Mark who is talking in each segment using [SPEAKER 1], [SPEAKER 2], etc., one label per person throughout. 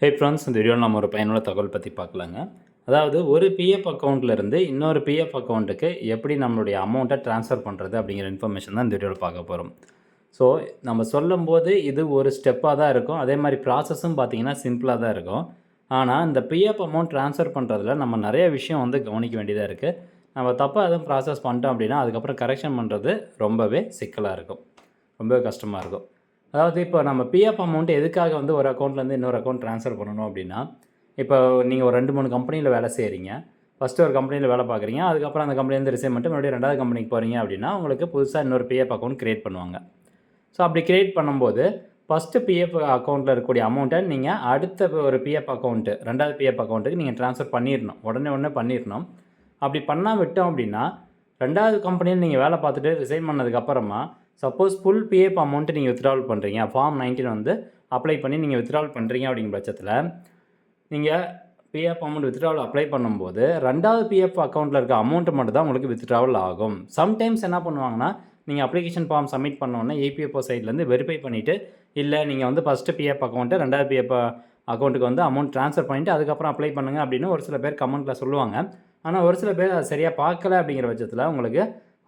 [SPEAKER 1] Hey friends, இந்த வீடியோவில் நம்ம ஒரு பயனுள்ள தகவல் பற்றி பார்க்கலாங்க. அதாவது ஒரு பிஎஃப் அக்கௌண்ட்லேருந்து இன்னொரு பிஎஃப் அக்கௌண்ட்டுக்கு எப்படி நம்மளுடைய அமௌண்ட்டை ட்ரான்ஸ்ஃபர் பண்ணுறது அப்படிங்கிற இன்ஃபர்மேஷன் தான் இந்த வீடியோவில் பார்க்க போகிறோம். ஸோ நம்ம சொல்லும்போது இது ஒரு ஸ்டெப்பாக தான் இருக்கும். அதே மாதிரி ப்ராசஸும் பார்த்திங்கன்னா சிம்பிளாக தான் இருக்கும். ஆனால் இந்த பிஎஃப் அமௌண்ட் ட்ரான்ஸ்ஃபர் பண்ணுறதுல நம்ம நிறைய விஷயம் வந்து கவனிக்க வேண்டியதாக இருக்குது. நம்ம தப்பாக எதுவும் ப்ராசஸ் பண்ணிட்டோம் அப்படின்னா அதுக்கப்புறம் கரெக்ஷன் பண்ணுறது ரொம்பவே சிக்கலாக இருக்கும், ரொம்பவே கஷ்டமாக இருக்கும். அதாவது இப்போ நம்ம பிஎஃப் அமௌண்ட் எதுக்காக வந்து ஒரு அக்கௌண்ட்லேருந்து இன்னொரு அக்கௌண்ட் ட்ரான்ஸ்ஃபர் பண்ணணும் அப்படின்னா, இப்போ நீங்கள் ஒரு 2, 3 கம்பெனியில் வேலை செய்கிறீங்க. ஃபஸ்ட்டு ஒரு கம்பெனியில் வேலை பார்க்குறீங்க. அதுக்கப்புறம் அந்த கம்பெனிலேருந்து ரிசைன் பண்ணிட்டு மறுபடியும் 2வது கம்பெனிக்கு போகிறீங்க அப்படின்னா, உங்களுக்கு புதுசாக இன்னொரு பிஎஃப் அக்கௌண்ட் க்ரியேட் பண்ணுவாங்க. ஸோ அப்படி க்ரியேட் பண்ணும்போது ஃபஸ்ட்டு பிஎஃப் அக்கௌண்ட்டில் இருக்கக்கூடிய அமௌண்ட்டை நீங்கள் அடுத்த ஒரு பிஎஃப் அக்கௌண்ட்டு 2வது பிஎஃப் அக்கௌண்ட்டுக்கு நீங்கள் ட்ரான்ஸ்ஃபர் பண்ணிடணும். உடனே பண்ணிடணும். அப்படி பண்ணால் விட்டோம் அப்படின்னா 2வது கம்பெனியில் நீங்கள் வேலை பார்த்துட்டு ரிசைன் பண்ணதுக்கப்புறமா சப்போஸ் ஃபுல் பிஎஃப் அமௌண்ட்டு நீங்கள் வித்ட்ராவல் பண்ணுறீங்க, ஃபார்ம் 19 வந்து அப்ளை பண்ணி நீங்கள் வித்ட்ராவல் பண்ணுறீங்க அப்படிங்கிற பட்சத்தில் நீங்கள் பிஎஃப் அமௌண்ட் வித்ட்ராவல் அப்ளை பண்ணும்போது 2வது பிஎஃப் அக்கௌண்ட்டில் இருக்க அமௌண்ட்டு மட்டும் தான் உங்களுக்கு வித்ட்ராவல் ஆகும். சம்டைம்ஸ் என்ன பண்ணுவாங்கன்னா, நீங்கள் அப்ளிகேஷன் ஃபார்ம் சப்மிட் பண்ணோன்னே இபிஎஃப்ஓ சைட்லேருந்து வெரிஃபை பண்ணிவிட்டு, இல்லை நீங்கள் வந்து ஃபஸ்ட்டு பிஎஃப் அக்கௌண்ட்டு 2வது பிஎஃப் அக்கௌண்ட்டுக்கு வந்து அமௌண்ட் ட்ரான்ஸ்ஃபர் பண்ணிவிட்டு அதுக்கப்புறம் அப்ளை பண்ணுங்கள் அப்படின்னு ஒரு சில பேர் கமெண்ட்டில் சொல்லுவாங்க. ஆனால் ஒரு சில பேர் அதை சரியாக பார்க்கல அப்படிங்கிற பட்சத்தில் உங்களுக்கு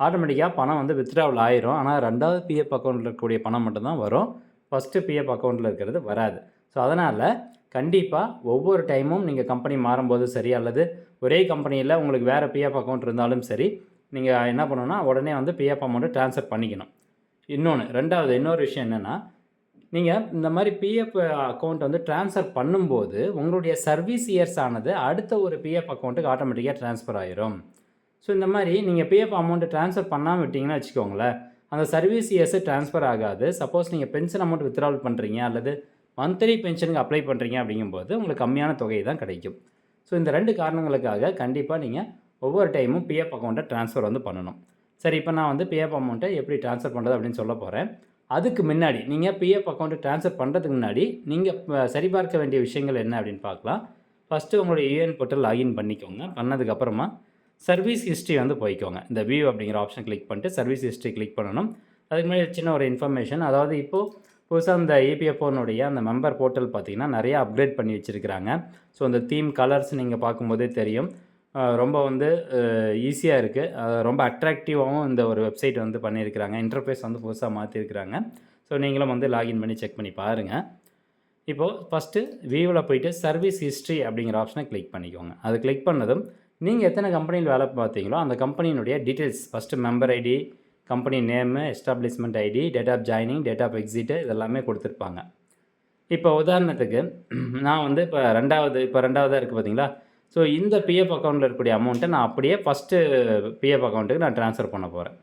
[SPEAKER 1] ஆட்டோமேட்டிக்காக பணம் வந்து வித்ட்ராவல் ஆயிரும். ஆனால் 2வது பிஎஃப் அக்கௌண்ட்டில் இருக்கக்கூடிய பணம் மட்டும்தான் வரும். ஃபஸ்ட்டு பிஎஃப் அக்கௌண்ட்டில் இருக்கிறது வராது. ஸோ அதனால் கண்டிப்பாக ஒவ்வொரு டைமும் நீங்கள் கம்பெனி மாறும்போது சரி, அல்லது ஒரே கம்பெனியில் உங்களுக்கு வேறு பிஎஃப் அக்கௌண்ட் இருந்தாலும் சரி, நீங்கள் என்ன பண்ணணும்னா உடனே வந்து பிஎஃப் அமௌண்ட்டை ட்ரான்ஸ்ஃபர் பண்ணிக்கணும். இன்னொரு விஷயம் என்னென்னா, நீங்கள் இந்த மாதிரி பிஎஃப் அக்கௌண்ட் வந்து ட்ரான்ஸ்ஃபர் பண்ணும்போது உங்களுடைய சர்வீஸ் இயர்ஸ் ஆனது அடுத்த ஒரு பிஎஃப் அக்கௌண்ட்டுக்கு ஆட்டோமேட்டிக்காக ட்ரான்ஸ்ஃபர் ஆயிரும். ஸோ இந்த மாதிரி நீங்கள் பிஎஃப் அமௌண்ட்டு ட்ரான்ஸ்ஃபர் பண்ணாமல் விட்டிங்கன்னா வச்சுக்கோங்களேன், அந்த சர்வீஸ் இயர்ஸு ட்ரான்ஸ்ஃபர் ஆகாது. சப்போஸ் நீங்கள் பென்ஷன் அமௌண்ட் வித்ட்ராவல் பண்ணுறீங்க அல்லது மந்த்லி பென்ஷனுக்கு அப்ளை பண்ணுறீங்க அப்படிங்கும்போது உங்களுக்கு கம்மியான தொகை தான் கிடைக்கும். ஸோ இந்த 2 காரணங்களுக்காக கண்டிப்பாக நீங்கள் ஒவ்வொரு டைமும் பிஎஃப் அக்கௌண்ட்டை ட்ரான்ஸ்ஃபர் வந்து பண்ணணும். சரி, இப்போ நான் வந்து பிஎஃப் அமௌண்ட்டை எப்படி ட்ரான்ஸ்ஃபர் பண்ணுறது அப்படின்னு சொல்ல போகிறேன். அதுக்கு முன்னாடி நீங்கள் பிஎஃப் அக்கௌண்ட்டு ட்ரான்ஸ்ஃபர் பண்ணுறதுக்கு முன்னாடி நீங்கள் சரிபார்க்க வேண்டிய விஷயங்கள் என்ன அப்படின்னு பார்க்கலாம். ஃபஸ்ட்டு உங்களுடைய யூஎன் போர்ட்டல் லாகின் பண்ணிக்கோங்க. பண்ணதுக்கப்புறமா சர்வீஸ் ஹிஸ்ட்ரி வந்து போய்க்கோங்க. இந்த வியூ அப்படிங்கிற ஆப்ஷன் கிளிக் பண்ணிட்டு சர்வீஸ் ஹிஸ்ட்ரி கிளிக் பண்ணணும். அதுக்கு முன்னாடி சின்ன ஒரு இன்ஃபர்மேஷன், அதாவது இப்போது புதுசாக இந்த இபிஎஃப்ஓனுடைய அந்த மெம்பர் போர்ட்டல் பார்த்திங்கன்னா நிறையா அப்கிரேட் பண்ணி வச்சுருக்கிறாங்க. ஸோ அந்த தீம் கலர்ஸ் நீங்கள் பார்க்கும்போதே தெரியும், ரொம்ப வந்து ஈஸியாக இருக்குது, ரொம்ப அட்ராக்டிவாகவும் இந்த ஒரு வெப்சைட் வந்து பண்ணியிருக்கிறாங்க. இன்டர்ஃபேஸ் வந்து புதுசாக மாற்றிருக்கிறாங்க. ஸோ நீங்களும் வந்து லாகின் பண்ணி செக் பண்ணி பாருங்கள். இப்போது ஃபஸ்ட்டு வியூவில் போய்ட்டு சர்வீஸ் ஹிஸ்ட்ரி அப்படிங்கிற ஆப்ஷனை கிளிக் பண்ணிக்கோங்க. அது கிளிக் பண்ணதும் நீங்கள் எத்தனை கம்பெனியில் வேலை பார்த்தீங்களோ அந்த கம்பெனியினுடைய details, first member ID, company name, establishment ID, date of joining, date of exit இதெல்லாமே கொடுத்துருப்பாங்க. இப்போ உதாரணத்துக்கு நான் வந்து இப்போ ரெண்டாவதாக இருக்குது பார்த்தீங்களா. ஸோ இந்த பிஎஃப் அக்கௌண்ட்டில் இருக்கக்கூடிய அமௌண்ட்டை நான் அப்படியே ஃபஸ்ட்டு பிஎஃப் அக்கௌண்ட்டுக்கு நான் ட்ரான்ஸ்ஃபர் பண்ண போகிறேன்.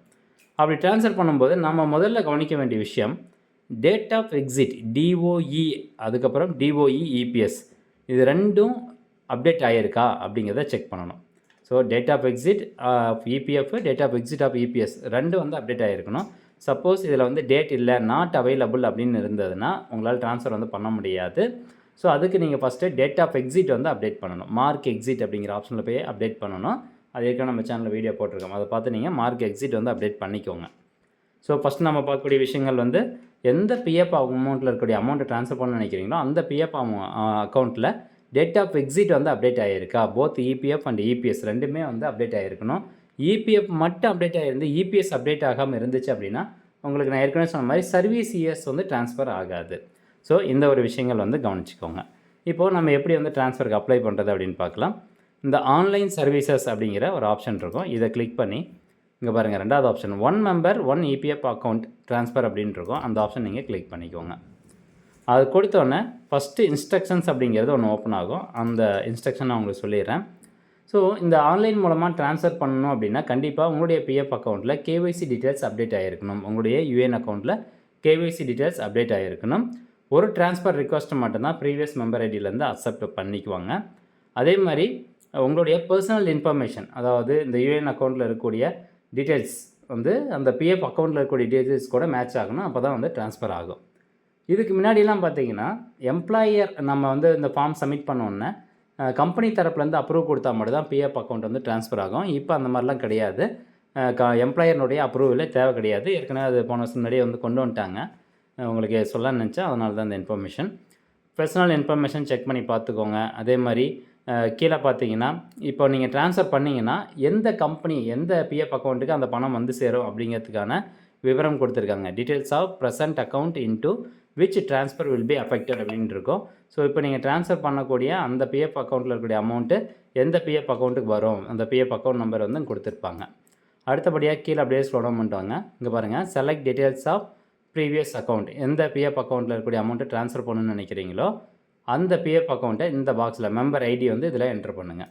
[SPEAKER 1] அப்படி ட்ரான்ஸ்ஃபர் பண்ணும்போது நம்ம முதல்ல கவனிக்க வேண்டிய விஷயம், டேட் ஆஃப் எக்ஸிட் டிஓஇ, அதுக்கப்புறம் டிஓஇ இபிஎஸ், இது 2ம் அப்டேட் ஆகியிருக்கா அப்படிங்கிறத செக் பண்ணணும். So date of exit of EPF, date of exit of EPS 2 வந்து அப்டேட் ஆகிருக்கணும். சப்போஸ் இதில் வந்து டேட் இல்லை, நாட் அவைலபிள் அப்படின்னு இருந்ததுன்னா உங்களால் ட்ரான்ஸ்ஃபர் வந்து பண்ண முடியாது. ஸோ அதுக்கு நீங்கள் ஃபஸ்ட்டு டேட் ஆஃப் எக்ஸிட் வந்து அப்டேட் பண்ணணும். மார்க் எக்ஸிட் அப்படிங்கிற ஆப்ஷனில் போய் அப்டேட் பண்ணணும். அது ஏற்கனவே நம்ம சேனலில் வீடியோ போட்டிருக்கோம், அதை பார்த்து நீங்கள் மார்க் எக்ஸிட் வந்து அப்டேட் பண்ணிக்கோங்க. ஸோ ஃபஸ்ட் நம்ம பார்க்கக்கூடிய விஷயங்கள் வந்து, எந்த பிஎஃப் அமௌண்ட்டில் இருக்கக்கூடிய அமௌண்ட்டை ட்ரான்ஸ்ஃபர் பண்ண நினைக்கிறீங்களோ அந்த பிஎஃப் அக்கௌண்ட்டில் டேட் ஆஃப் எக்ஸிட் வந்து அப்டேட் ஆகியிருக்கா. போத் இபிஎஃப் அண்ட் இபிஎஸ் 2மே வந்து அப்டேட் ஆகிருக்கணும். இபிஎஃப் மட்டும் அப்டேட் ஆகிருந்து இபிஎஸ் அப்டேட் ஆகாமல் இருந்துச்சு அப்படின்னா உங்களுக்கு நான் ஏற்கனவே சொன்ன மாதிரி சர்வீஸ் இயர்ஸ் வந்து ட்ரான்ஸ்ஃபர் ஆகாது. ஸோ இந்த ஒரு விஷயங்கள் வந்து கவனிச்சிக்கோங்க. இப்போது நம்ம எப்படி வந்து ட்ரான்ஸ்ஃபருக்கு அப்ளை பண்ணுறது அப்படின்னு பார்க்கலாம். இந்த ஆன்லைன் சர்வீசஸ் அப்படிங்கிற ஒரு ஆப்ஷன் இருக்கும். இதை கிளிக் பண்ணி இங்கே பாருங்கள், 2வது option 1 member 1 EPF account transfer அப்படின்னு இருக்கும். அந்த ஆப்ஷன் நீங்கள் கிளிக் பண்ணிக்கோங்க. அது கொடுத்தோடனே ஃபஸ்ட்டு இன்ஸ்ட்ரக்ஷன்ஸ் அப்படிங்கிறது ஒன்று ஓப்பன் ஆகும். அந்த இன்ஸ்ட்ரக்ஷன் நான் உங்களுக்கு சொல்லிடுறேன். ஸோ இந்த ஆன்லைன் மூலமாக ட்ரான்ஸ்ஃபர் பண்ணணும் அப்படின்னா கண்டிப்பாக உங்களுடைய பிஎஃப் அக்கௌண்ட்டில் கேஒய்சி டீட்டெயில்ஸ் அப்டேட் ஆகிருக்கணும். உங்களுடைய யூஎன் அக்கௌண்ட்டில் கேஒய்சி டீட்டெயில்ஸ் அப்டேட் ஆகிருக்கணும். ஒரு ட்ரான்ஸ்ஃபர் ரிக்வஸ்ட்டு மட்டும்தான் ப்ரீவியஸ் மெம்பர் ஐடியிலேருந்து அக்செப்ட் பண்ணிக்குவாங்க. அதே மாதிரி உங்களுடைய பர்சனல் இன்ஃபர்மேஷன், அதாவது இந்த யூஎன் அக்கௌண்ட்டில் இருக்கக்கூடிய டீட்டெயில்ஸ் வந்து அந்த பிஎஃப் அக்கௌண்ட்டில் இருக்கக்கூடிய டீட்டெயில்ஸ் கூட மேட்ச் ஆகணும். அப்போ தான் வந்து ட்ரான்ஸ்ஃபர் ஆகும். இதுக்கு முன்னாடிலாம் பார்த்தீங்கன்னா எம்ப்ளாயர் நம்ம வந்து இந்த ஃபார்ம் சப்மிட் பண்ணோன்னே கம்பெனி தரப்புலேருந்து அப்ரூவ் கொடுத்தா மட்டும் தான் பிஎஃப் அக்கௌண்ட் வந்து ட்ரான்ஸ்ஃபர் ஆகும். இப்போ அந்த மாதிரிலாம் கிடையாது. எம்ப்ளாயர்னுடைய அப்ரூவலே தேவை கிடையாது. ஏற்கனவே அது போன வருஷம் முன்னாடியே வந்து கொண்டு வந்துட்டாங்க. உங்களுக்கு சொல்லலாம்னு நினச்சேன், அதனால தான் இந்த இன்ஃபர்மேஷன். பர்சனல் இன்ஃபர்மேஷன் செக் பண்ணி பார்த்துக்கோங்க. அதே மாதிரி கீழே பார்த்தீங்கன்னா, இப்போ நீங்கள் ட்ரான்ஸ்ஃபர் பண்ணிங்கன்னா எந்த கம்பெனி, எந்த பிஎஃப் அக்கௌண்ட்டுக்கு அந்த பணம் வந்து சேரும் அப்படிங்கிறதுக்கான விவரம் கொடுத்துருக்காங்க. Details of present account into which transfer will be affected அப்படின்னு இருக்கும். ஸோ இப்போ நீங்கள் ட்ரான்ஸ்ஃபர் பண்ணக்கூடிய அந்த பிஎஃப் அக்கௌண்ட்டில் இருக்கக்கூடிய அமௌண்ட்டு எந்த பிஎஃப் அக்கௌண்ட்டுக்கு வரும், அந்த பிஎஃப் அக்கௌண்ட் நம்பர் வந்து கொடுத்துருப்பாங்க. அடுத்தபடியாக கீழே அப்படியே ஸ்க்ரோல் டவுன் பண்ணிட்டாங்க. இங்கே பாருங்கள், select details of previous account. எந்த பிஎஃப் அக்கௌண்ட்டில் இருக்கக்கூடிய அமௌண்ட்டை ட்ரான்ஸ்ஃபர் பண்ணணும்னு நினைக்கிறீங்களோ அந்த பிஎஃப் அக்கௌண்ட்டை இந்த பாக்ஸில் மெம்பர் ஐடி வந்து இதில் என்ட்ரு பண்ணுங்கள்.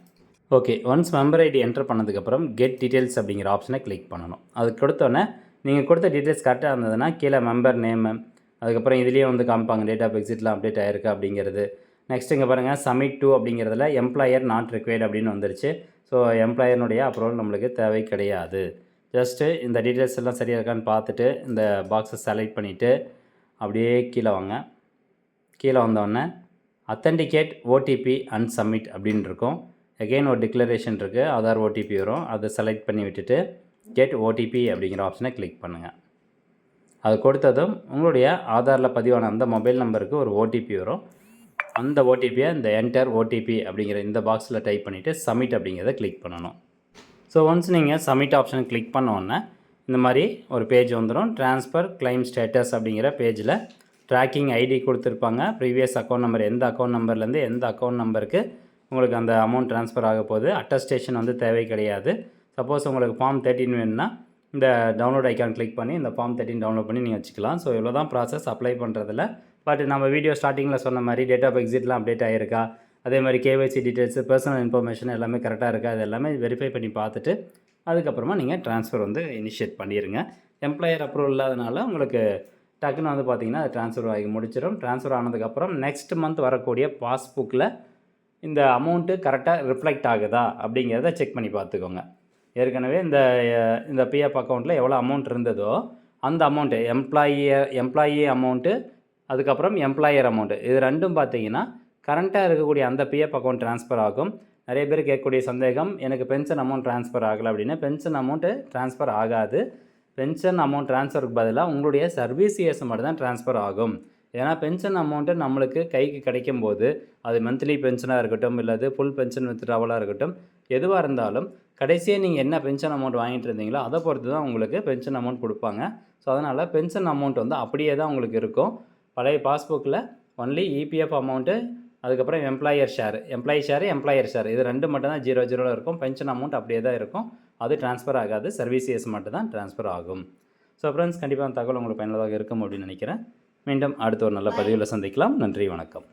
[SPEAKER 1] Okay, once member ID entry பண்ணதுக்கப்புறம் கெட் டீட்டெயில்ஸ் அப்படிங்கிற ஆப்ஷனை கிளிக் பண்ணணும். அதுக்கு கொடுத்தோன்னே நீங்கள் கொடுத்த டீட்டெயில்ஸ் கரெக்டாக இருந்ததுன்னா கீழே மெம்பர் நேமு, அதுக்கப்புறம் இதுலேயே வந்து காமிப்பாங்க டேட் ஆஃப் எக்ஸிட்லாம் அப்டேட் ஆகிருக்கு அப்படிங்கிறது. நெக்ஸ்ட் இங்கே பாருங்கள், சப்மிட் டு அப்படிங்கிறதுல எம்ப்ளாயர் நாட் ரிக்வயர்ட் அப்படின்னு வந்துருச்சு. ஸோ எம்ப்ளாயர்னுடைய அப்ரூவல் நம்மளுக்கு தேவை கிடையாது. ஜஸ்ட்டு இந்த டீட்டெயில்ஸ் எல்லாம் சரியாக இருக்கான்னு பார்த்துட்டு இந்த பாக்ஸை செலக்ட் பண்ணிவிட்டு அப்படியே கீழே வாங்க. கீழே வந்தோடனே அத்தன்டிகேட் ஓடிபி அண்ட் சப்மிட் அப்படின்னு இருக்கும். எகெயின் ஒரு டிக்ளரேஷன் இருக்குது, ஆதார் ஓடிபி வரும். அதை செலக்ட் பண்ணி விட்டுட்டு கெட் ஓடிபி அப்படிங்கிற ஆப்ஷனை கிளிக் பண்ணுங்கள். அது கொடுத்ததும் உங்களுடைய ஆதாரில் பதிவான அந்த மொபைல் நம்பருக்கு ஒரு ஓடிபி வரும். அந்த ஓடிபியை இந்த என்டர் ஓடிபி அப்படிங்கிற இந்த பாக்ஸில் டைப் பண்ணிவிட்டு சப்மிட் அப்படிங்கிறத கிளிக் பண்ணணும். ஸோ ஒன்ஸ் நீங்கள் சப்மிட் ஆப்ஷன் கிளிக் பண்ணோன்னே இந்த மாதிரி ஒரு பேஜ் வந்துடும். ட்ரான்ஸ்ஃபர் கிளைம் ஸ்டேட்டஸ் அப்படிங்கிற பேஜில் ட்ராக்கிங் ஐடி கொடுத்துருப்பாங்க. ப்ரீவியஸ் அக்கௌண்ட் நம்பர், எந்த அக்கௌண்ட் நம்பர்லேருந்து எந்த அக்கௌண்ட் நம்பருக்கு உங்களுக்கு அந்த அமௌண்ட் ட்ரான்ஸ்ஃபர் ஆக போகுது. அட்டஸ்டேஷன் வந்து தேவை கிடையாது. சப்போஸ் உங்களுக்கு ஃபார்ம் 13 வேணும்னா இந்த டவுன்லோட் ஐக்கான் கிளிக் பண்ணி இந்த ஃபார்ம் 13 டவுன்லோட் பண்ணி நீங்கள் வச்சுக்கலாம். ஸோ இவ்வளோ தான் ப்ராசஸ் அப்ளை பண்ணுறதுல. பட் நம்ம வீடியோ ஸ்டார்டிங்கில் சொன்ன மாதிரி டேட் ஆஃப் எக்ஸிட்லாம் அப்டேட் ஆகிருக்கா, அதே மாதிரி கேஒய்சி டீட்டெயில்ஸு, பர்சனல் இன்ஃபர்மேஷன் எல்லாமே கரெக்டாக இருக்கா, இது எல்லாமே வெரிஃபை பண்ணி பார்த்துட்டு அதுக்கப்புறமா நீங்கள் ட்ரான்ஸ்ஃபர் வந்து இனிஷியேட் பண்ணிடுங்க. எம்ப்ளாயர் அப்ரூவல் இல்லாதனால உங்களுக்கு டக்குன்னு வந்து பார்த்திங்கன்னா அது ட்ரான்ஸ்ஃபர் ஆகி முடிச்சிடும். ட்ரான்ஸ்ஃபர் ஆனதுக்கப்புறம் நெக்ஸ்ட் மந்த் வரக்கூடிய பாஸ்புக்கில் இந்த அமௌண்ட்டு கரெக்டாக ரிஃப்ளெக்ட் ஆகுதா அப்படிங்கிறத செக் பண்ணி பார்த்துக்கோங்க. ஏற்கனவே இந்த பிஎஃப் அக்கௌண்ட்டில் எவ்வளோ அமௌண்ட் இருந்ததோ அந்த அமௌண்ட்டு எம்ப்ளாயி அமௌண்ட்டு, அதுக்கப்புறம் எம்ப்ளாயர் அமௌண்ட்டு, இது ரெண்டும் பார்த்திங்கன்னா கரண்ட்டாக இருக்கக்கூடிய அந்த பிஎஃப் அக்கௌண்ட் ட்ரான்ஸ்ஃபர் ஆகும். நிறைய பேர் கேட்கக்கூடிய சந்தேகம், எனக்கு பென்ஷன் அமௌண்ட் ட்ரான்ஸ்ஃபர் ஆகலை அப்படின்னு. பென்ஷன் அமௌண்ட்டு ட்ரான்ஸ்ஃபர் ஆகாது. பென்ஷன் அமௌண்ட் ட்ரான்ஸ்ஃபருக்கு பதிலாக உங்களுடைய சர்வீஸ் இயர்ஸ் மட்டும் தான் ட்ரான்ஸ்ஃபர் ஆகும். ஏன்னா பென்ஷன் அமௌண்ட்டு நம்மளுக்கு கைக்கு கிடைக்கும் போது அது மந்த்லி பென்ஷனாக இருக்கட்டும், இல்லை ஃபுல் பென்ஷன் வித்ட்ராவலாக இருக்கட்டும், எதுவாக இருந்தாலும் கடைசியாக நீங்கள் என்ன பென்ஷன் அமௌண்ட் வாங்கிட்டு இருந்தீங்களோ அதை பொறுத்து தான் உங்களுக்கு பென்ஷன் அமௌண்ட் கொடுப்பாங்க. ஸோ அதனால் பென்ஷன் அமௌண்ட் வந்து அப்படியே தான் உங்களுக்கு இருக்கும். பழைய பாஸ்புக்கில் ஒன்லி இபிஎஃப் அமௌண்ட்டு, அதுக்கப்புறம் எம்ப்ளாயர் ஷேர் இது ரெண்டு மட்டும் தான் 00 இருக்கும். பென்ஷன் அமௌண்ட் அப்படியே தான் இருக்கும். அது ட்ரான்ஸ்ஃபர் ஆகாது. சர்வீஸ் இயர்ஸ் மட்டும் தான் ட்ரான்ஸ்ஃபர் ஆகும். ஸோ ஃப்ரெண்ட்ஸ், கண்டிப்பாக அந்த தகவல் உங்களுக்கு பயனுள்ளதாக இருக்கும் அப்படின்னு நினைக்கிறேன். மீண்டும் அடுத்த ஒரு நல்ல பதிவில் சந்திக்கலாம். நன்றி, வணக்கம்.